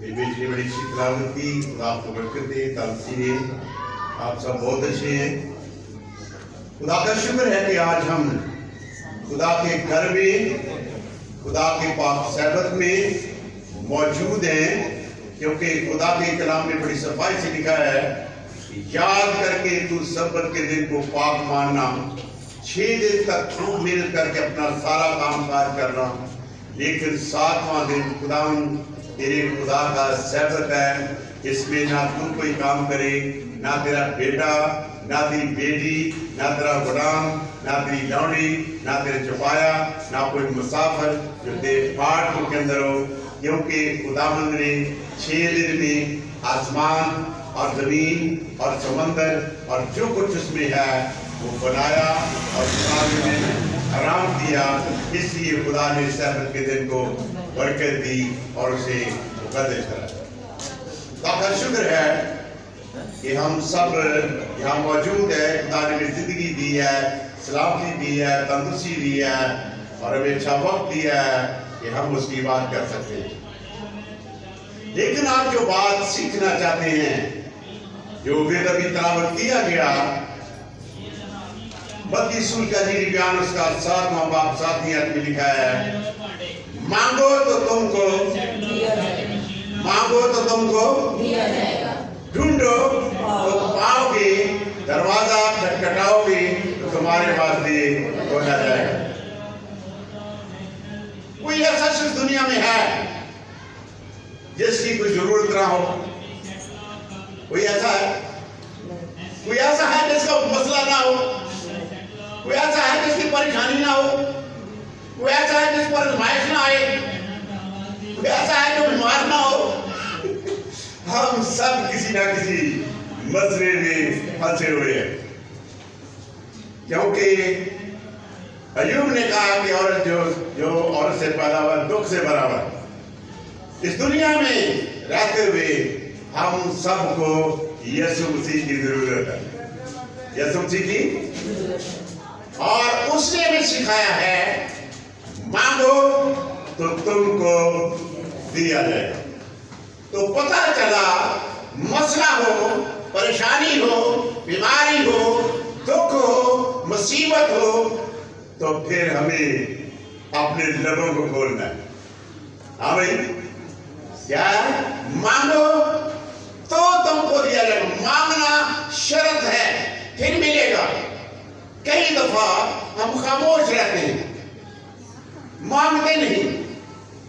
یہ بیچ نے بڑی اچھی تلاوت کی. خدا آپ کو برکت دے. تاثیریں آپ سب بہت اچھے ہیں. خدا کا شکر ہے کہ آج ہم خدا کے گھر میں خدا کے پاک صحبت میں موجود ہیں، کیونکہ خدا کے کلام میں بڑی صفائی سے لکھا ہے یاد کر کے تو سبت کے دن کو پاک ماننا، 6 دن تک خوب محنت کر کے اپنا سارا کام کاج کرنا، لیکن 7واں دن خدا تیرے خدا کا صحبت ہے. اس میں نہ تو کوئی کام کرے، نہ تیرا بیٹا، نہ تیری بیٹی، نہ تیرا غلام، نہ تیری لونڈی، نہ تیرے چپایا، نہ کوئی مسافر جو تیرے پھاٹ کے اندر ہو، کیونکہ خداوند نے 6 دن میں آسمان اور زمین اور سمندر اور جو کچھ اس میں ہے وہ بنایا اور خدا نے آرام دیا. اس لیے خدا نے صحبت کے دن کو برکت دی اور اسے مقدس کرا. خدا کا شکر ہے کہ ہم سب یہاں موجود ہیں. خدا نے ہمیں زندگی دی ہے، سلامتی دی ہے، تندرستی دی ہے اور ہمیں اچھا وقت دیا ہے کہ ہم اس کی بات کر سکتے ہیں. لیکن آپ جو بات سیکھنا چاہتے ہیں، جو وید ابھی تلاوت کیا گیا، متی رسول کا انجیل بیان اس کا 7واں باب 7ویں آیت میں لکھا ہے مانگو تو تم کو دیا جائے گا، مانگو تو تم کو دیا جائے گا، ڈھونڈو تو پاؤ گے، دروازہ کھٹکھٹاؤ گے تو تمہارے واسطے کھولا جائے گا. کوئی ایسا شخص دنیا میں ہے جس کی کوئی ضرورت نہ ہو؟ کوئی ایسا ہے؟ کوئی ایسا ہے جس کا مسئلہ نہ ہو؟ کوئی ایسا ہے جس کی پریشانی نہ ہو؟ کوئی ایسا ہے جس پر آزمائش نہ آئے؟ کوئی ایسا ہے جو بیمار نہ ہو؟ ہم سب کسی نہ کسی مسئلے میں پھنسے ہوئے ہیں. کیونکہ ایوب نے کہا کہ عورت جو عورت سے پیدا ہوا دکھ سے برابر. اس دنیا میں رہتے ہوئے ہم سب کو یسوع مسیح کی ضرورت ہے. یسوع مسیح کی، اور اس نے ہمیں سکھایا ہے مانگو تو تم کو دیا جائے گا. تو پتہ چلا مسئلہ ہو، پریشانی ہو، بیماری ہو، دکھ ہو، مصیبت ہو، تو پھر ہمیں اپنے لبوں کو کھولنا ہے. ہاں بھائی، کیا مانگو تو تم کو دیا جائے گا. مانگنا شرط ہے، پھر ملے گا. کئی دفعہ ہم خاموش رہتے ہیں، مانگتے نہیں.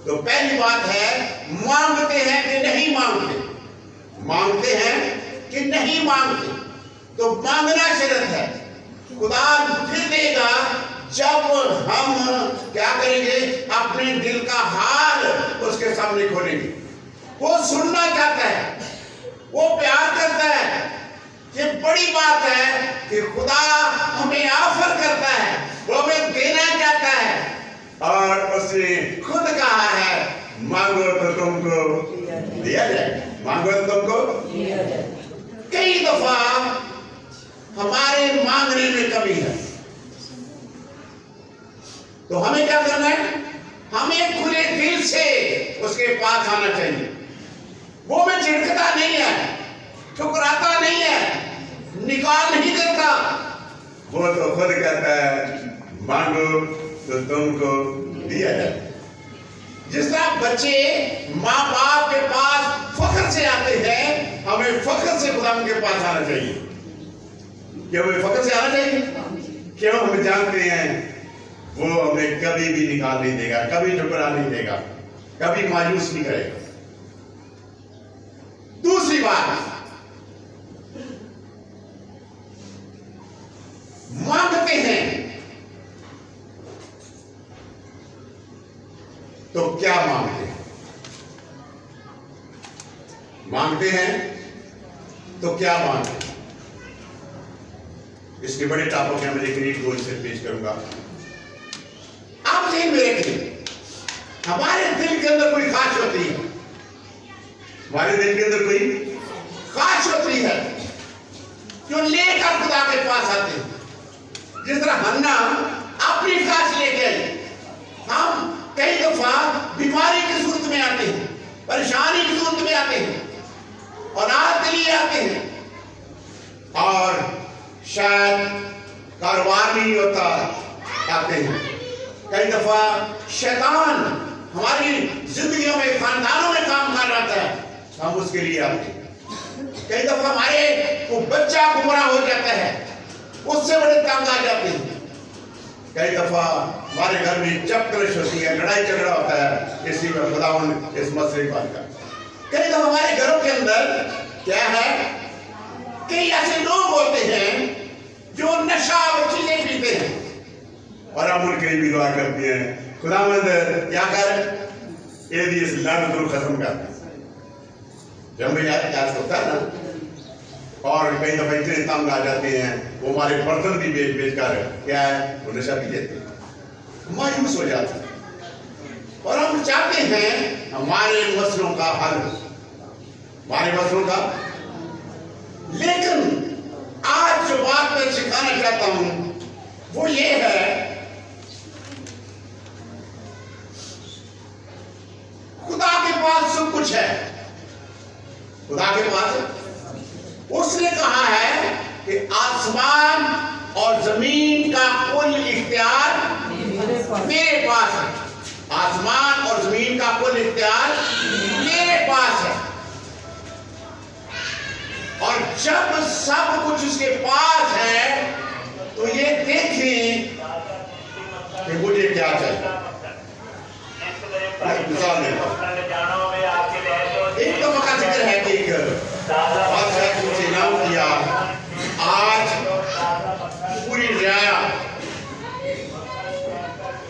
تو پہلی بات ہے مانگتے ہیں کہ نہیں مانگتے، مانگتے ہیں کہ نہیں مانگتے. تو مانگنا شرط ہے. خدا پھر دے گا جب ہم کیا کریں گے، اپنے دل کا حال اس کے سامنے کھولیں گے. وہ سننا چاہتا ہے، وہ پیار کرتا ہے. یہ بڑی بات ہے کہ خدا ہمیں آفر کرتا ہے، وہ ہمیں دینا چاہتا ہے. اور اس نے خود کہا ہے مانگو تو تم کو دیا جائے، مانگو تو تم کو دیا جائے. کئی دفعہ ہمارے مانگنے میں کمی ہے، تو ہمیں کیا کرنا ہے؟ ہمیں کھلے دل سے اس کے پاس آنا چاہیے. وہ میں جھڑکتا نہیں ہے، ٹھکراتا نہیں ہے، نکال نہیں دیتا. وہ تو خود کہتا ہے مانگو تو تم کو دیا جائے. جس طرح بچے ماں باپ کے پاس فخر سے آتے ہیں، ہمیں فخر سے خدا کے پاس آنا چاہیے. کیوں ہمیں فخر سے آنا چاہیے؟ کیوں؟ ہم جانتے ہیں وہ ہمیں کبھی بھی نکال نہیں دے گا، کبھی ٹھکرا نہیں دے گا، کبھی مایوس نہیں کرے گا. دوسری بات، مانگتے ہیں تو کیا مانگتے ہیں؟ مانگتے ہیں تو کیا مانگتے ہیں؟ اس کے بڑے ٹاپک ہیں، میں لیکن ایک دو سے پیش کروں گا. آپ ذہن میں رکھیں، ہمارے دل کے اندر کوئی خواہش ہوتی ہے، ہمارے دل کے اندر کوئی خواہش ہوتی ہے جو لے کر خدا کے پاس آتے ہیں. جس طرح حنا اپنی خواہش لے کے آئی. ہم کئی دفعہ بیماری کی صورت میں آتے ہیں، پریشانی کی صورت میں آتے ہیں، اولاد کے لیے آتے ہیں، اور شاید کاروبار نہیں ہوتا آتے ہیں۔ کئی دفعہ شیطان ہماری زندگیوں میں، خاندانوں میں کام کر رہا ہے، ہم اس کے لیے آتے ہیں۔ کئی دفعہ ہمارے کو بچہ گمراہ ہو جاتا ہے، اس سے بڑے تنگ آ جاتے ہیں۔ کئی دفعہ ہمارے گھر میں چپکلش ہوتی ہے، لڑائی جھگڑا ہوتا ہے، اسی میں خداوند اس مسئلے کو حل کرتا ہے۔ کئی دفعہ ہمارے گھروں کے اندر کیا ہے، کئی ایسے لوگ ہوتے ہیں جو نشہ اور چیزیں پیتے ہیں، اور ہم ان کے لیے بھی دعا کرتے ہیں، خداوند کیا کر یہ اس لعنت کو ختم کر۔ جب میں یاد ہوتا ہے نا، اور کئی دفعہ اتنے تنگ آ جاتے ہیں، وہ ہمارے برتن بھی بیچ کر کیا ہے، وہ نشہ پی لیتے ہیں، مایوس ہو جاتے ہیں، اور ہم چاہتے ہیں ہمارے مسئلوں کا حل، ہمارے مسئلوں کا۔ لیکن آج جو بات میں سکھانا چاہتا ہوں وہ یہ ہے، خدا کے پاس سب کچھ ہے، خدا کے پاس اس نے کہا ہے کہ آسمان اور زمین کا کل اختیار میرے پاس ہے، آسمان اور زمین کا کل اختیار میرے پاس ہے، اور جب سب کچھ اس کے پاس ہے تو یہ دیکھیں کہ مجھے کیا چاہیے۔ مثال دیتا ہوں، ایک دفعہ کا ذکر ہے کہ ایک بادشاہ کو انعام کیا، آج پوری رعایا،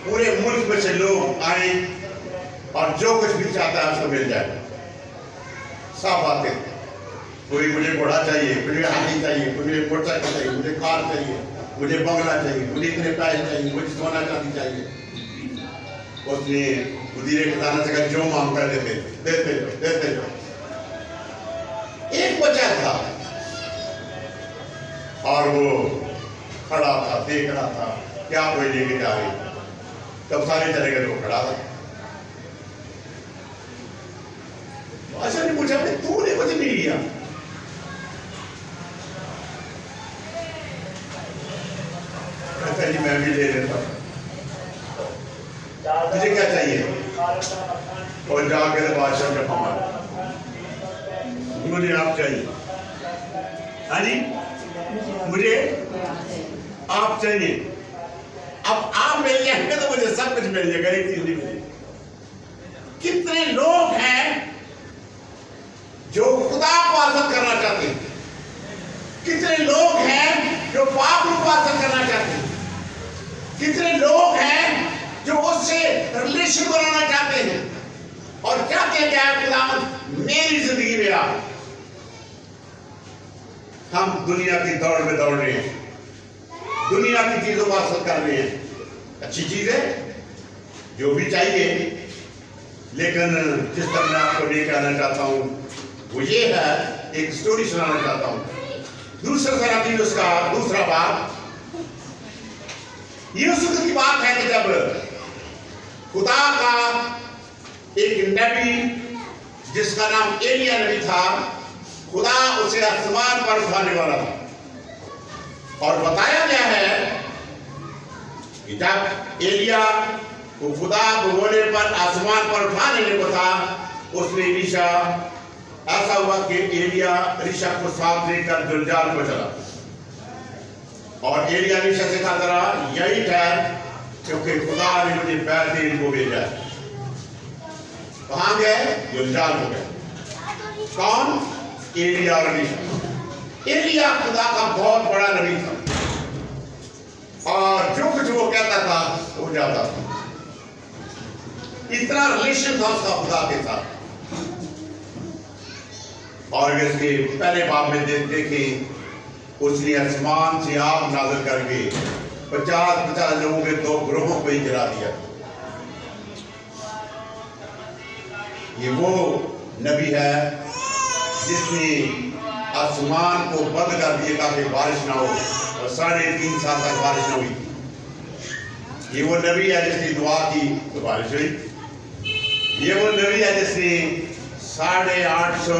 پورے ملک میں سے لوگ آئیں اور جو کچھ بھی چاہتا ہے اس کو مل جائے، سب آتے ہیں۔ کوئی مجھے گھوڑا چاہیے، مجھے ہاتھی چاہیے، مجھے موٹر سائیکل چاہیے، مجھے کار چاہیے، مجھے بنگلہ چاہیے، مجھے اتنے پیسے چاہیے، مجھے سونا چاندی چاہیے۔ اس نے وزیر خزانہ سے کہا جو مانگتا ہے دیتے جو۔ ایک بچہ تھا اور وہ کھڑا تھا، دیکھ رہا تھا کیا کوئی لے کے جا رہی، تب سارے چلے گئے، وہ کھڑا تھا۔ بادشاہ نے پوچھا تو نے کچھ نہیں لیا؟ کہتا جی میں بھی لے لیتا ہوں، مجھے کیا چاہیے؟ اور جا کے بادشاہ کا فرمایا مجھے آپ چاہیے، ہاں جی مجھے آپ چاہیے۔ اب آپ مل جائیں گے تو مجھے سب کچھ مل جائے گا، ایک چیز نہیں ملے۔ کتنے لوگ ہیں جو خدا کو حاصل کرنا چاہتے ہیں، کتنے لوگ ہیں جو پاک کو حاصل کرنا چاہتے ہیں، کتنے لوگ ہیں جو اس سے ریلیشن بنانا چاہتے ہیں اور چاہتے ہیں کہ اے خدا میری زندگی میں آ۔ ہم دنیا کی دوڑ میں دوڑ رہے ہیں، دنیا کی چیزوں کو حاصل کر رہے ہیں، اچھی چیز ہے جو بھی چاہیے، لیکن جس طرح میں آپ کو لے کے آنا چاہتا ہوں وہ یہ ہے، ایک سٹوری سنانا چاہتا ہوں۔ دوسرا صراطین اس کا دوسرا باب، یہ اس وقت کی بات ہے کہ جب خدا کا ایک نبی جس کا نام ایلیا نبی تھا، خدا اسے آسمان پر اٹھانے والا تھا، اور بتایا گیا ہے کہ جب ایلیا کو خدا کو بولے پر آسمان پر اٹھا لینے کو تھا، اس نے الیشا، ایسا ہوا کہ ایلیا الیشا کو ساتھ لے کر جلجال کو چلا، اور ایلیا الیشا سے کہا ذرا یہی ٹھہر کیونکہ خدا نے مجھے پیر دے ان کو بھیجا ہے۔ کہاں گئے؟ جلجال ہو گئے۔ کون؟ ایلیا اور الیشا۔ ایلیا خدا کا بہت بڑا نبی تھا، اور جو کچھ وہ کہتا تھا ہو جاتا تھا، اتنا ریلیشن تھا اس کا خدا کے ساتھ۔ اور اس کے پہلے باب میں دیکھیں، اس نے آسمان سے آگ نازل کر کے 50 لوگوں کے 2 گروہوں کو ہی جلا دیا۔ یہ وہ نبی ہے جس نے آسمان کو بند کر دیا تاکہ بارش نہ ہو، اور 3.5 سال تک بارش نہ ہوئی۔ یہ وہ نبی ہے جس نے دعا کی تو بارش ہوئی۔ یہ وہ نبی ہے جس نے 850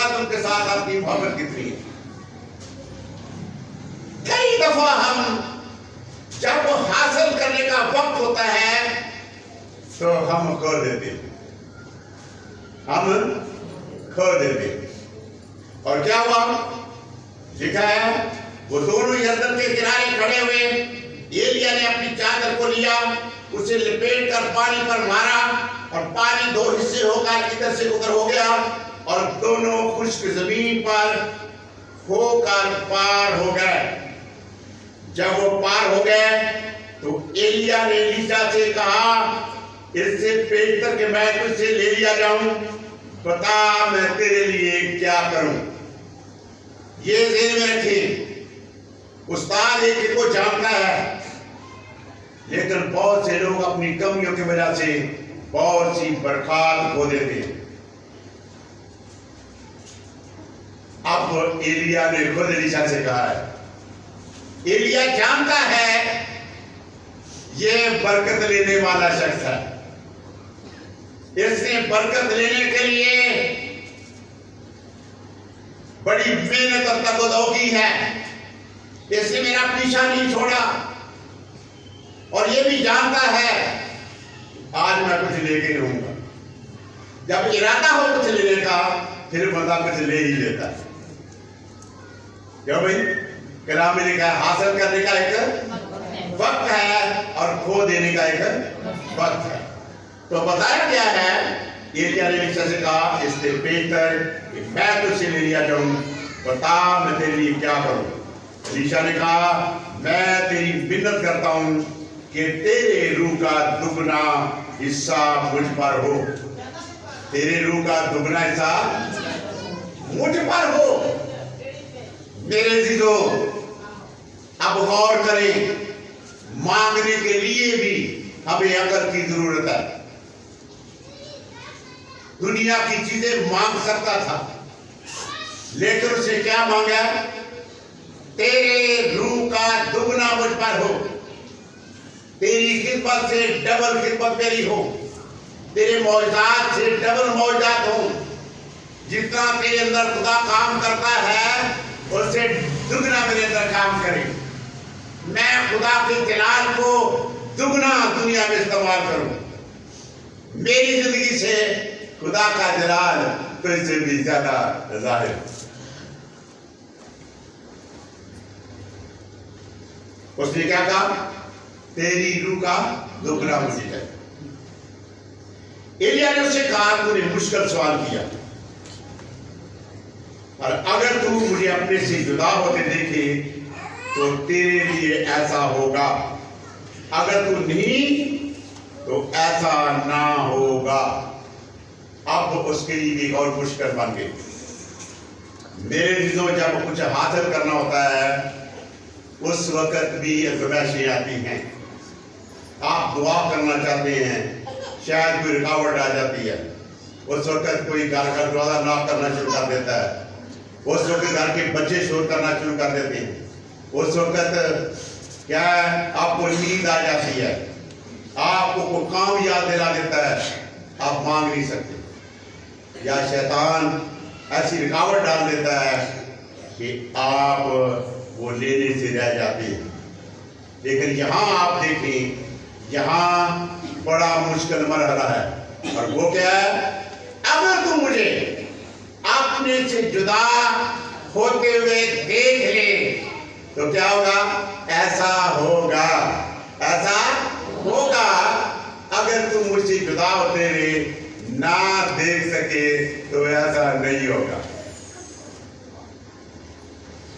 تعلقات ان کے ساتھ آپ کی محبت کتنی ہے. کئی دفعہ ہم جب حاصل کرنے کا وقت ہوتا ہے تو ہم کھو دیتے ہیں. ہم کھو دیتے ہیں. اور کیا ہوا؟ لکھا ہے وہ دونوں یردن کے کنارے کھڑے ہوئے. ایلیا نے اپنی چادر کو لیا, اسے لپیٹ کر پانی پر مارا اور پانی دو حصے ہو کر ادھر سے ادھر ہو گیا اور دونوں خشک زمین پر ہو کر پار ہو گئے. جب وہ پار ہو گئے تو ایلیا نے الیشا سے کہا, اس سے بہتر کہ میں تجھ سے لے لیا جاؤں, بتا میں تیرے لیے کیا کروں. یہ ذہن میں رکھیں, استاد ایک کو جانتا ہے, لیکن بہت سے لوگ اپنی کمیوں کی وجہ سے بہت سی برکات کھو دیتے ہیں. اب ایلیا نے خود الیشا سے کہا ہے, ایلیا جانتا ہے یہ برکت لینے والا شخص ہے, اس نے برکت لینے کے لیے بڑی محنت اور تگ و دو کی ہے, اس نے میرا پیچھا نہیں چھوڑا, اور یہ بھی جانتا ہے آج میں کچھ لے کے رہوں گا. جب ارادہ ہو کچھ لینے کا پھر بندہ کچھ لے ہی لیتا ہے. کیوں بھائی؟ کلام میں لکھا ہے حاصل کرنے کا ایک وقت ہے اور کھو دینے کا ایک وقت ہے. تو بتایا گیا ہے, ایلیا نے الیشا سے کہا, اس سے بہتر کہ میں تجھ سے لے لیا جاؤں, بتا میں تیرے لیے کیا کروں. الیشا نے کہا, میں تیری منت کرتا ہوں کہ تیرے روح کا دگنا حصہ مجھ پر ہو. تیرے روح کا دگنا حصہ مجھ پر ہو. میرے عزیزو, اب غور کریں, مانگنے کے لیے بھی ہمیں عقل کی ضرورت ہے. دنیا کی چیزیں مانگ سکتا تھا, لیکن اس نے کیا مانگا؟ تیرے روح کا دگنا مجھ پر ہو, تیری خدمت سے ڈبل خدمت میری ہو, تیرے معجزات سے ڈبل معجزات ہو. جتنا تیرے اندر خدا کام کرتا ہے اس سے دگنا میرے اندر کام کرے. میں خدا کے جلال کو دگنا دنیا میں استعمال کروں. میری زندگی سے خدا کا جلال تجھ سے بھی زیادہ ظاہر. اس نے کیا کہا؟ تیری روح کا دگنا مجھے ہے. ایلیا نے اسے کہا, تو نے مشکل سوال کیا, اور اگر تو مجھے اپنے سے جدا ہوتے دیکھے تو تیرے لیے ایسا ہوگا, اگر تو نہیں تو ایسا نہ ہوگا. اب اس کے لیے ایک اور مشکل بن گئی. میرے عزیزوں, جب کچھ حاصل کرنا ہوتا ہے اس وقت بھی ازمائشیں آتی ہیں. آپ دعا کرنا چاہتے ہیں, شاید کوئی رکاوٹ آ جاتی ہے, اس وقت کوئی گھر کا دروازہ ناک کرنا شروع کر دیتا ہے, اس وقت گھر کے بچے شور کرنا شروع کر دیتے ہیں, اس وقت کیا ہے آپ کو نیند آ جاتی ہے, آپ کو کوئی کام یاد دلا دیتا ہے, آپ مانگ نہیں سکتے, یا شیطان ایسی رکاوٹ ڈال دیتا ہے کہ آپ وہ لینے سے رہ جاتے ہیں. لیکن یہاں آپ دیکھیں, یہاں بڑا مشکل مرحلہ ہے, اور وہ کیا ہے؟ اگر تم مجھے اپنے سے جدا ہوتے ہوئے دیکھ لے تو کیا ہوگا؟ ایسا ہوگا, ایسا ہوگا. اگر تم مجھ سے جدا ہوتے ہوئے نہ دیکھ سکے تو ایسا نہیں ہوگا.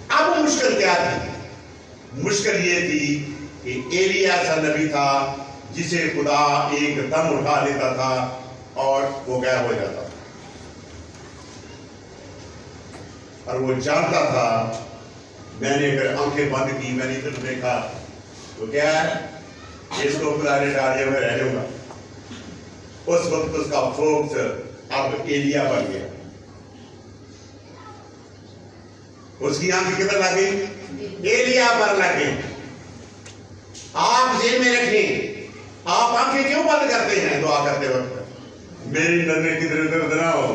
اب مشکل کیا تھی؟ مشکل یہ تھی کہ ایلیا ایسا نبی تھا جسے خدا ایک دم اٹھا لیتا تھا اور وہ غائب ہو جاتا تھا, اور وہ جانتا تھا میں نے اگر آنکھیں بند کی, میں نے ادھر دیکھا تو کیا ہے, اس کو خدا نے ڈال دیا, میں رہ جاؤں گا. اس وقت اس کا فوکس اب ایلیا بن گیا. اس کی آنکھیں کدھر لگ گئی؟ ایلیا پر لگ گئی. آپ ذہن میں رکھیں, آپ آنکھیں کیوں بند کرتے ہیں دعا کرتے وقت؟ میری نظریں کدھر ادھر نہ ہو,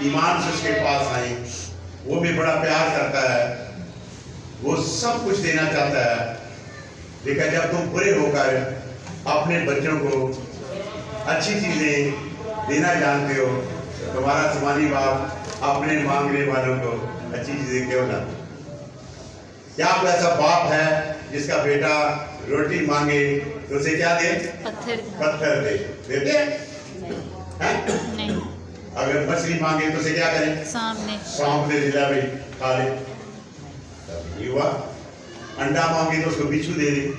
ایمان سے اس کے پاس آئیں، وہ بھی بڑا پیار کرتا ہے، وہ سب کچھ دینا چاہتا ہے، لیکن جب تم برے ہو کر اپنے بچوں کو اچھی چیزیں دینا جانتے ہو، تمہارا آسمانی باپ اپنے مانگنے والوں کو اچھی چیزیں کیوں نہ دے؟ کیا کوئی ایسا باپ ہے جس کا بیٹا روٹی مانگے تو اسے کیا دے؟ پتھر دے؟ دیتے ہیں؟ نہیں۔ اگر مچھلی مانگے تو اسے کیا کریں؟ سانپ دے دلا بھائی کھا لے۔ یہ ہوا انڈا مانگے تو اس کو بچھو دے دے۔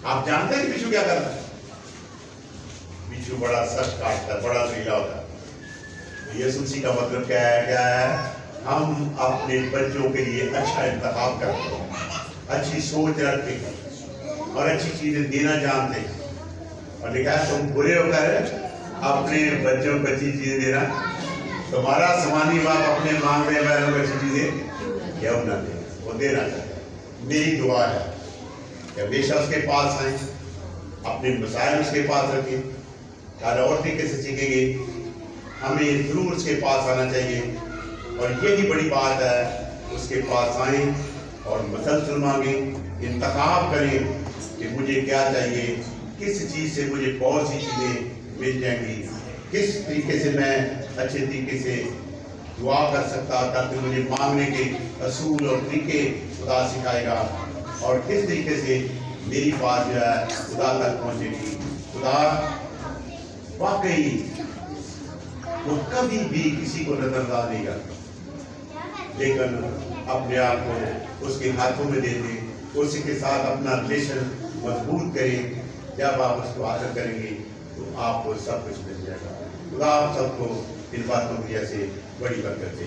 آپ جانتے ہیں کہ بچھو کیا کرتا ہے؟ بچھو بڑا سخت کاٹتا ہے، بڑا ریلا ہوتا ہے۔ یسوع مسیح کا مطلب کیا ہے؟ کیا ہے؟ ہم اپنے بچوں کے لیے اچھا انتخاب کرتے ہیں، اچھی سوچ رکھتے ہیں اور اچھی چیزیں دینا جانتے ہیں، اور لکھا ہے تم برے ہو کر اپنے بچوں کو اچھی چیزیں دینا، تمہارا آسمانی باپ اپنے مانگنے والوں کو اچھی چیزیں کیوں نہ دے؟ وہ دینا چاہتا ہے۔ میری دعا ہے کہ ہمیشہ اس کے پاس آئیں، اپنے مسائل اس کے پاس رکھیں، کل اور طریقے سے سیکھیں گے۔ ہمیں ضرور اس کے پاس آنا چاہیے، اور یہی بڑی بات ہے، اس کے پاس آئیں اور مسلسل مانگیں، انتخاب کریں کہ مجھے کیا چاہیے، کس چیز سے مجھے بہت سی چیزیں مل جائیں گی، کس طریقے سے میں اچھے طریقے سے دعا کر سکتا تاکہ مجھے مانگنے کے اصول اور طریقے خدا سکھائے گا، اور کس طریقے سے میری بات جو ہے خدا تک پہنچے گی۔ خدا واقعی وہ کبھی بھی کسی کو نظر انداز نہیں کرتا، لیکن اپنے آپ کو اس کے ہاتھوں میں دے دیں، اسی کے ساتھ اپنا ریلیشن مضبوط کریں۔ جب آپ اس کو حاصل کریں گے تو آپ کو سب کچھ مل جائے گا۔ خدا آپ سب کو ان باتوں کی ایسے بڑی برکت دے۔